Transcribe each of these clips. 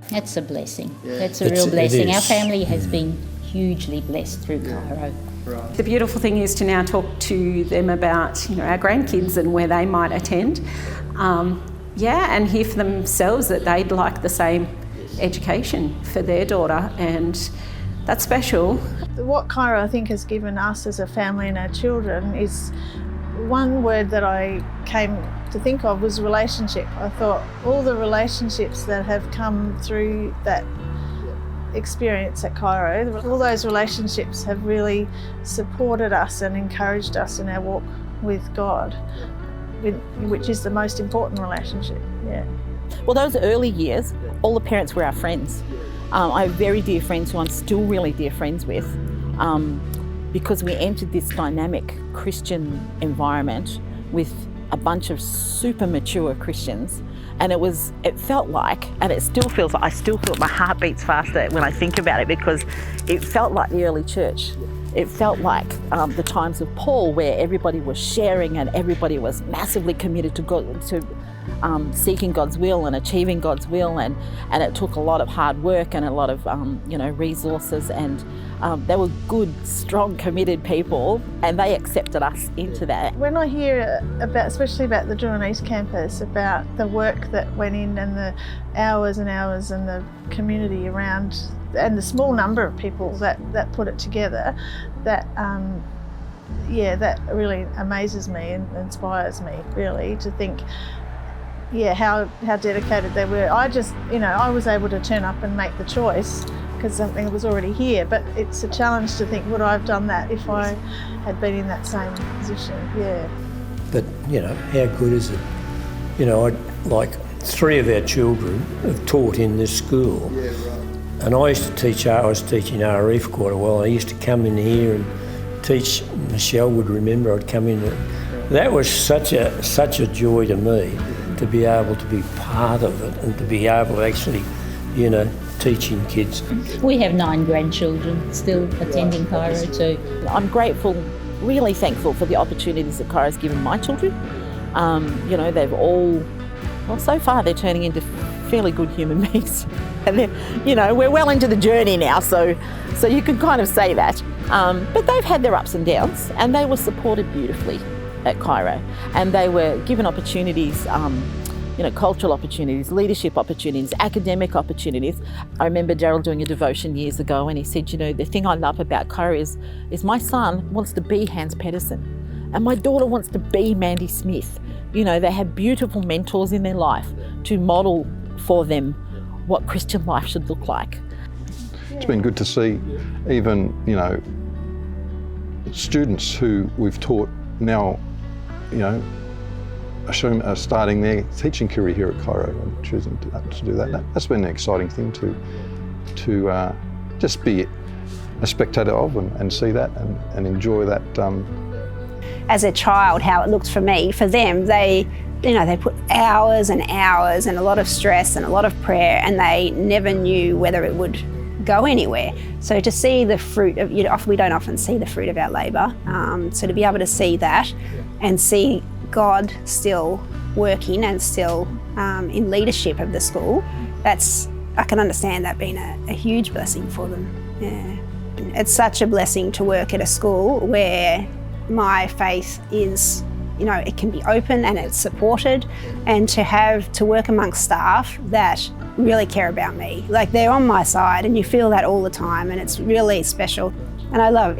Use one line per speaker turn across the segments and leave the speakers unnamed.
That's a blessing.
Yeah.
That's a real blessing.
It
Our
is.
family has been hugely blessed through Chairo.
Right.
The beautiful thing is to now talk to them about, our grandkids and where they might attend. And hear for themselves that they'd like the same education for their daughter, and that's special.
What Chairo, I think, has given us as a family and our children is one word that I came to think of was relationship. I thought all the relationships that have come through that experience at Chairo, all those relationships have really supported us and encouraged us in our walk with God, which is the most important relationship. Yeah.
Well, those early years, all the parents were our friends. I have very dear friends who I'm still really dear friends with, because we entered this dynamic Christian environment with a bunch of super mature Christians, and it felt like, and it still feels like, I still feel my heart beats faster when I think about it, because it felt like the early church. It felt like the times of Paul, where everybody was sharing and everybody was massively committed to God, to seeking God's will and achieving God's will, and it took a lot of hard work and a lot of resources, and they were good, strong, committed people, and they accepted us into that.
When I hear especially about the Drouin East campus, about the work that went in and the hours and hours and the community around and the small number of people that put it together, that really amazes me and inspires me, really, to think how dedicated they were. I was able to turn up and make the choice because something was already here, but it's a challenge to think, would I have done that if I had been in that same position? Yeah.
But, how good is it? Like 3 of our children have taught in this school.
Yeah, right.
And I used to teach, I was teaching RE for quite a while. I used to come in here and teach. Michelle would remember I'd come in. That was such a joy to me, to be able to be part of it and to be able to actually, teaching kids.
We have 9 grandchildren still attending Chairo too.
I'm grateful, really thankful for the opportunities that Chairo's given my children. They've all, so far they're turning into fairly good human beings. And then, we're well into the journey now, so you can kind of say that. But they've had their ups and downs, and they were supported beautifully at Chairo, and they were given opportunities, cultural opportunities, leadership opportunities, academic opportunities. I remember Daryl doing a devotion years ago, and he said, the thing I love about Chairo is my son wants to be Hans Pedersen, and my daughter wants to be Mandy Smith. They have beautiful mentors in their life to model for them what Christian life should look like.
It's been good to see even, students who we've taught now, are starting their teaching career here at Chairo and choosing to do that. That's been an exciting thing to just be a spectator of and see that and enjoy that.
As a child, how it looked for me, for them, they put hours and hours and a lot of stress and a lot of prayer, and they never knew whether it would go anywhere. So to see the fruit of, we don't often see the fruit of our labour, so to be able to see that and see God still working and still in leadership of the school, I can understand that being a huge blessing for them. Yeah. It's such a blessing to work at a school where my faith is, it can be open and it's supported, and to work amongst staff that really care about me. Like, they're on my side, and you feel that all the time, and it's really special. And I love,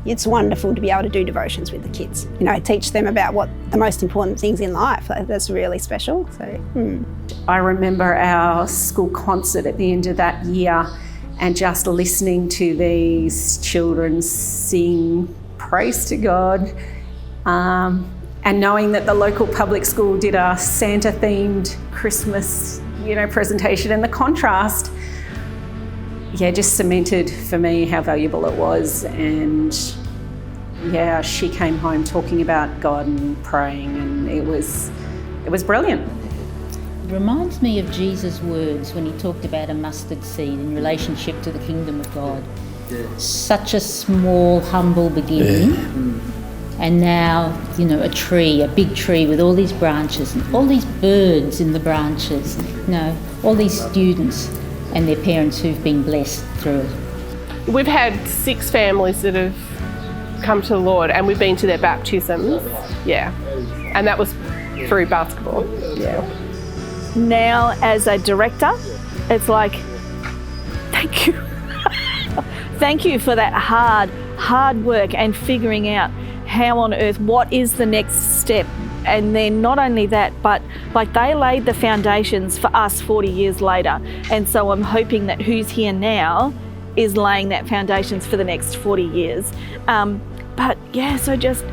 it's wonderful to be able to do devotions with the kids. Teach them about what the most important things in life. That's really special. So,
I remember our school concert at the end of that year, and just listening to these children sing praise to God, and knowing that the local public school did a Santa-themed Christmas, presentation, and the contrast, just cemented for me how valuable it was. And she came home talking about God and praying, and it was brilliant.
It reminds me of Jesus' words when he talked about a mustard seed in relationship to the kingdom of God.
Yeah.
Such a small, humble beginning.
Yeah.
And now, a big tree with all these branches and all these birds in the branches, all these students. and their parents who've been blessed through it.
We've had 6 families that have come to the Lord, and we've been to their baptisms. Yeah, and that was through basketball. Yeah.
Now, as a director, it's like, thank you. Thank you for that hard work and figuring out how on earth, what is the next step. And then not only that, but like they laid the foundations for us 40 years later. And so I'm hoping that who's here now is laying that foundations for the next 40 years. But yeah, so just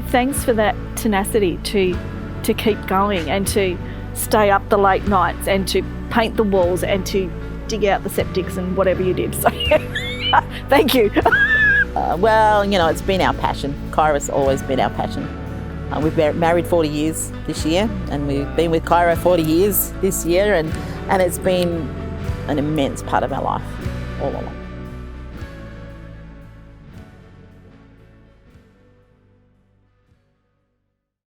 thanks for that tenacity to keep going and to stay up the late nights and to paint the walls and to dig out the septics and whatever you did. So thank you.
Well, you know, it's been our passion. Chairo's always been our passion. We've been married 40 years this year, and we've been with Chairo 40 years this year, and it's been an immense part of our life all along.